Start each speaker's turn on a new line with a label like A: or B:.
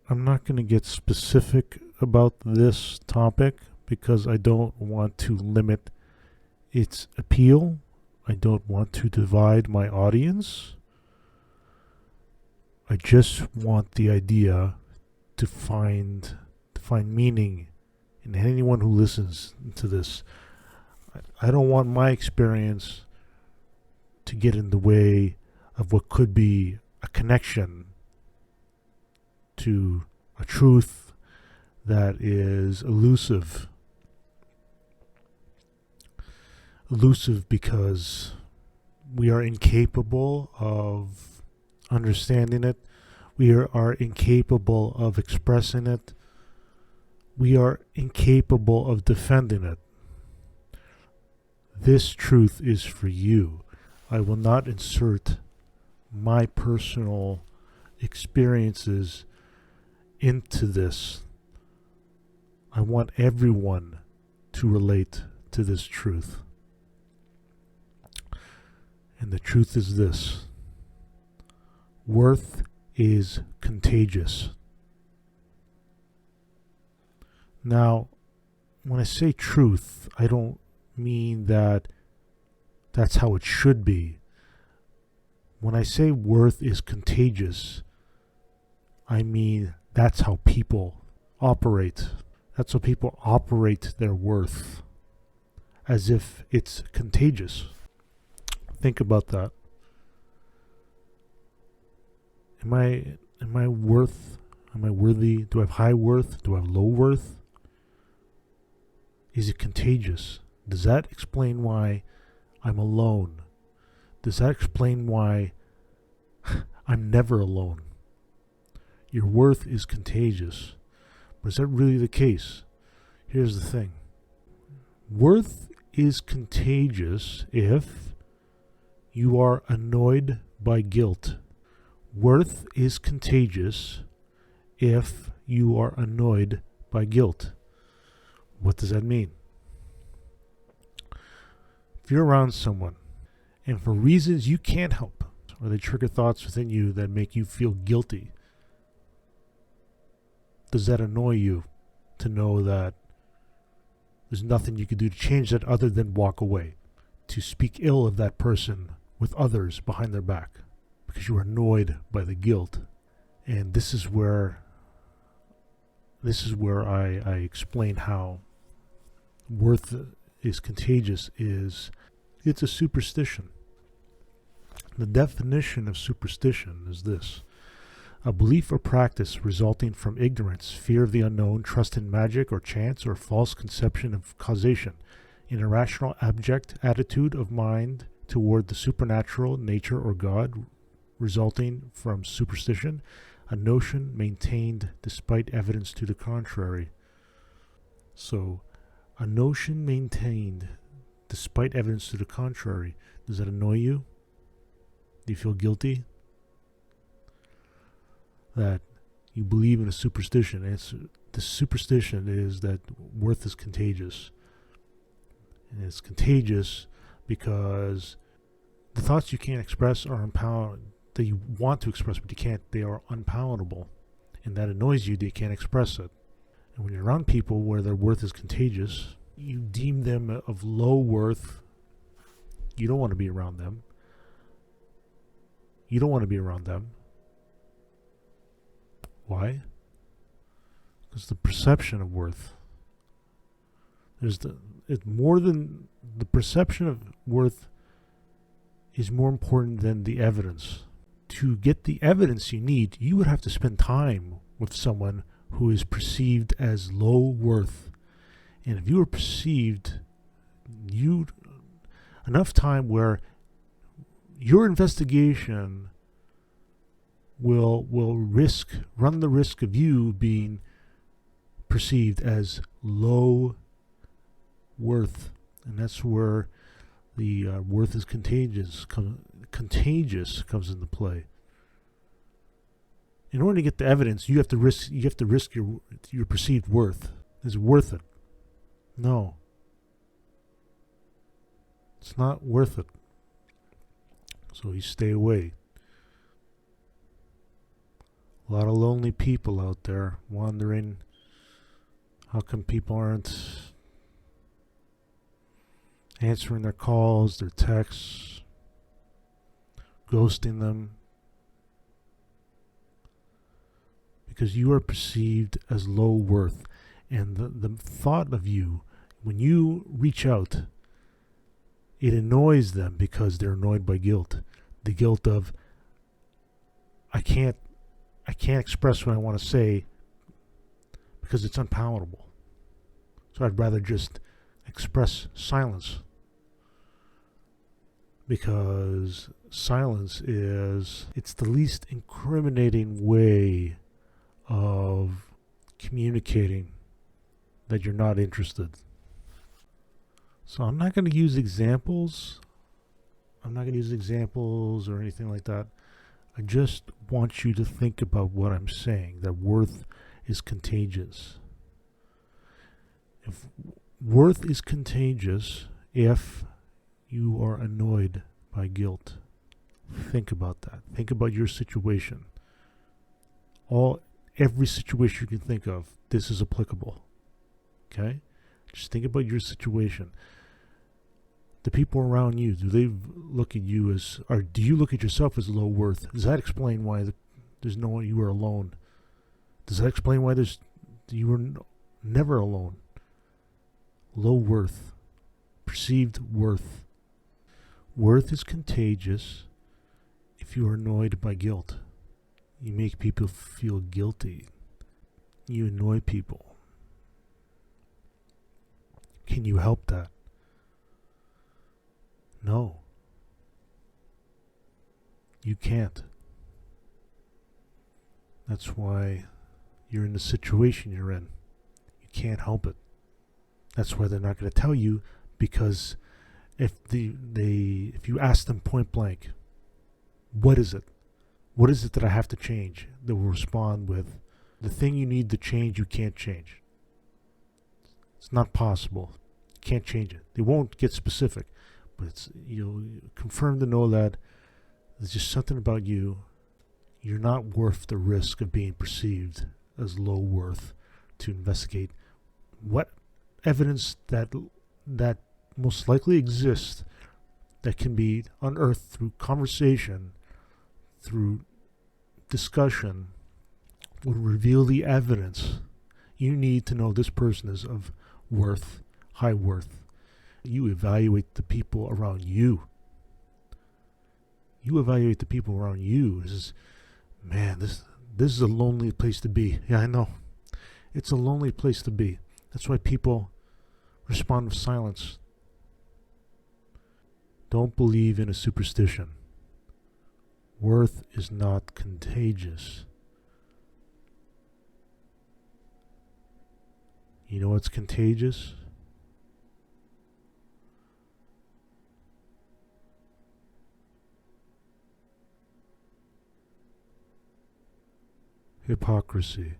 A: I'm not going to get specific about this topic because I don't want to limit its appeal. I don't want to divide my audience. I just want the idea to find meaning in anyone who listens to this. I don't want my experience to get in the way of what could be a connection to a truth that is elusive. Elusive because we are incapable of understanding it. We are incapable of expressing it. We are incapable of defending it. This truth is for you. I will not insert my personal experiences into this. I want everyone to relate to this truth. And the truth is this: worth is contagious. Now, when I say truth, I don't mean that that's how it should be. When I say worth is contagious, I mean that's how people operate. That's how people operate their worth, as if it's contagious. Think about that. Am I worth? Am I worthy? Do I have high worth? Do I have low worth? Is it contagious? Does that explain why I'm alone? Does that explain why I'm never alone? Your worth is contagious. But is that really the case? Here's the thing. Worth is contagious if you are annoyed by guilt. Worth is contagious if you are annoyed by guilt. What does that mean? If you're around someone and for reasons you can't help, or they trigger thoughts within you that make you feel guilty, does that annoy you to know that there's nothing you can do to change that other than walk away, to speak ill of that person with others behind their back because you are annoyed by the guilt? And this is where I explain how worth is contagious. It's a superstition. The definition of superstition is this: a belief or practice resulting from ignorance, fear of the unknown, trust in magic or chance, or false conception of causation, an irrational, abject attitude of mind toward the supernatural, nature, or God, resulting from superstition, a notion maintained despite evidence to the contrary. So, a notion maintained despite evidence to the contrary. Does that annoy you? Do you feel guilty that you believe in a superstition? The superstition is that worth is contagious. And it's contagious because the thoughts you can't express are that you want to express but you can't, they are unpalatable. And that annoys you that you can't express it. And when you're around people where their worth is contagious, you deem them of low worth. You don't want to be around them. You don't want to be around them. Why? Because the perception of worth. It's more than the perception of worth is more important than the evidence. To get the evidence you need, you would have to spend time with someone who is perceived as low worth. And if you are perceived, enough time where your investigation will run the risk of you being perceived as low worth. And that's where the worth is contagious comes into play. In order to get the evidence, you have to risk your perceived worth. Is it worth it? No. It's not worth it. So you stay away. A lot of lonely people out there wondering how come people aren't answering their calls, their texts, ghosting them. Because you are perceived as low worth. And the thought of you, when you reach out, it annoys them because they're annoyed by guilt. The guilt of, I can't express what I want to say because it's unpalatable. So I'd rather just express silence. Because silence it's the least incriminating way of communicating that you're not interested. So I'm not going to use examples. I'm not going to use examples or anything like that. I just want you to think about what I'm saying, that worth is contagious. If worth is contagious, if you are annoyed by guilt, think about that. Think about your situation. Every situation you can think of, this is applicable. Okay? Just think about your situation. The people around you, do they look at you as, or do you look at yourself as low worth? Does that explain why there's no one, you are alone? Does that explain why you were never alone? Low worth. Perceived worth. Worth is contagious if you are annoyed by guilt. You make people feel guilty. You annoy people. Can you help that? No. You can't. That's why you're in the situation you're in. You can't help it. That's why they're not going to tell you, because if you ask them point blank, what is it? What is it that I have to change? They will respond with, the thing you need to change, you can't change. It's not possible. You can't change it. They won't get specific, but you'll confirm to know that there's just something about you. You're not worth the risk of being perceived as low worth to investigate what evidence that most likely exists that can be unearthed through conversation, through discussion, would reveal the evidence you need to know this person is of worth, high worth. You evaluate the people around you. You evaluate the people around you. This is a lonely place to be. Yeah, I know. It's a lonely place to be. That's why people respond with silence. Don't believe in a superstition. Worth is not contagious. You know what's contagious? Hypocrisy.